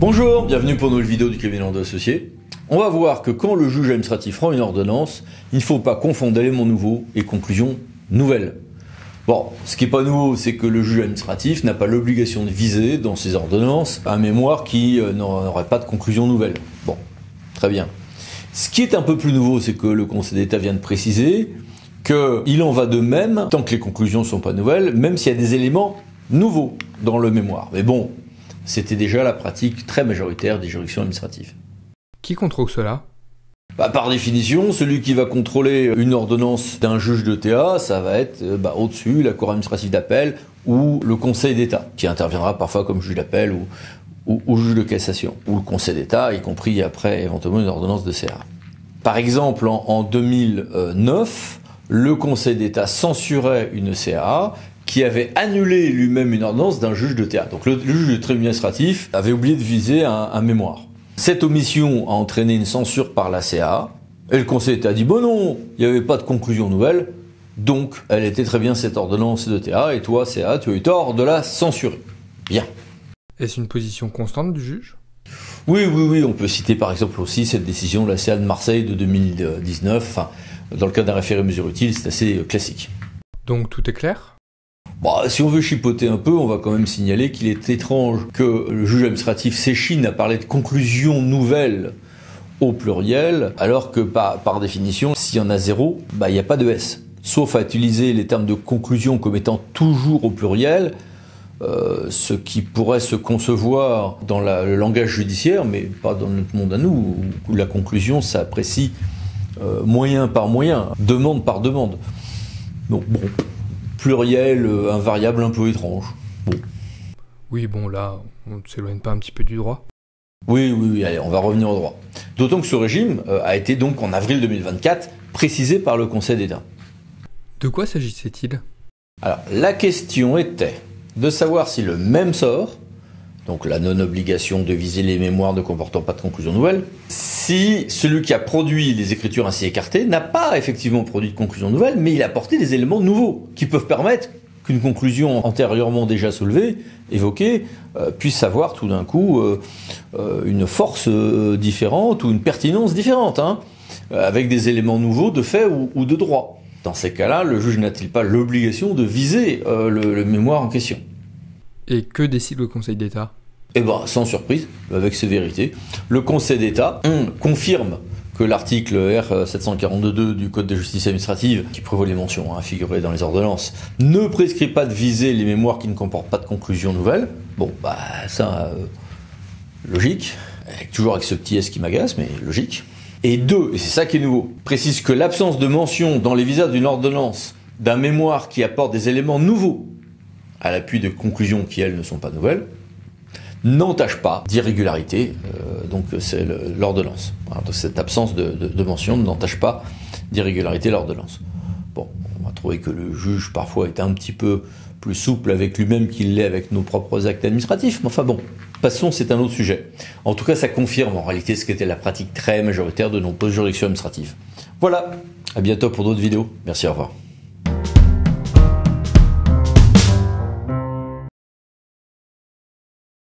Bonjour, bienvenue pour une nouvelle vidéo du cabinet Landau Associés. On va voir que quand le juge administratif rend une ordonnance, il ne faut pas confondre éléments nouveaux et conclusions nouvelles. Bon, ce qui n'est pas nouveau, c'est que le juge administratif n'a pas l'obligation de viser dans ses ordonnances un mémoire qui n'aurait pas de conclusion nouvelle. Bon, très bien. Ce qui est un peu plus nouveau, c'est que le Conseil d'État vient de préciser qu'il en va de même, tant que les conclusions ne sont pas nouvelles, même s'il y a des éléments nouveaux dans le mémoire. Mais bon, c'était déjà la pratique très majoritaire des juridictions administratives. Qui contrôle cela ? Par définition, celui qui va contrôler une ordonnance d'un juge de TA, ça va être au-dessus la Cour administrative d'appel ou le Conseil d'État, qui interviendra parfois comme juge d'appel ou juge de cassation, ou le Conseil d'État, y compris après éventuellement une ordonnance de CA. Par exemple, en 2009, le Conseil d'État censurait une CA qui avait annulé lui-même une ordonnance d'un juge de TA. Donc le juge de tribunal administratif avait oublié de viser un mémoire. Cette omission a entraîné une censure par la CA, et le Conseil d'État a dit « Bon non, il n'y avait pas de conclusion nouvelle, donc elle était très bien cette ordonnance de TA, et toi, CA, tu as eu tort de la censurer. » Bien. Est-ce une position constante du juge ? Oui, on peut citer par exemple aussi cette décision de la CA de Marseille de 2019, dans le cas d'un référé mesure utile, c'est assez classique. Donc tout est clair ? Si on veut chipoter un peu, on va quand même signaler qu'il est étrange que le juge administratif s'échine à parler de conclusions nouvelles au pluriel, alors que par définition, s'il y en a zéro, il n'y a pas de S. Sauf à utiliser les termes de conclusion comme étant toujours au pluriel, ce qui pourrait se concevoir dans le langage judiciaire, mais pas dans notre monde à nous, où la conclusion s'apprécie moyen par moyen, demande par demande. Donc bon, pluriel, un variable un peu étrange. Bon. Oui, là, on ne s'éloigne pas un petit peu du droit ? Oui, allez, on va revenir au droit. D'autant que ce régime a été donc en avril 2024 précisé par le Conseil d'État. De quoi s'agissait-il ? Alors, la question était de savoir si le même sort, donc la non-obligation de viser les mémoires ne comportant pas de conclusion nouvelle, si celui qui a produit les écritures ainsi écartées n'a pas effectivement produit de conclusion nouvelle, mais il a apporté des éléments nouveaux qui peuvent permettre qu'une conclusion antérieurement déjà soulevée, évoquée, puisse avoir tout d'un coup une force différente ou une pertinence différente, avec des éléments nouveaux de fait ou de droit. Dans ces cas-là, le juge n'a-t-il pas l'obligation de viser le mémoire en question ? Et que décide le Conseil d'État ? Sans surprise, avec sévérité, le Conseil d'État confirme que l'article R742.2 du Code de justice administrative, qui prévoit les mentions figurées dans les ordonnances, ne prescrit pas de viser les mémoires qui ne comportent pas de conclusion nouvelle. Logique, toujours avec ce petit S qui m'agace, mais logique. Et deux, et c'est ça qui est nouveau, précise que l'absence de mention dans les visages d'une ordonnance d'un mémoire qui apporte des éléments nouveaux à l'appui de conclusions qui, elles, ne sont pas nouvelles, n'entache pas d'irrégularité, donc c'est l'ordonnance. Donc cette absence de mention n'entache pas d'irrégularité l'ordonnance. Bon, on va trouver que le juge parfois est un petit peu plus souple avec lui-même qu'il l'est avec nos propres actes administratifs, mais enfin bon, passons, c'est un autre sujet. En tout cas, ça confirme en réalité ce qu'était la pratique très majoritaire de nombreuses juridictions administratives. Voilà, à bientôt pour d'autres vidéos. Merci, au revoir.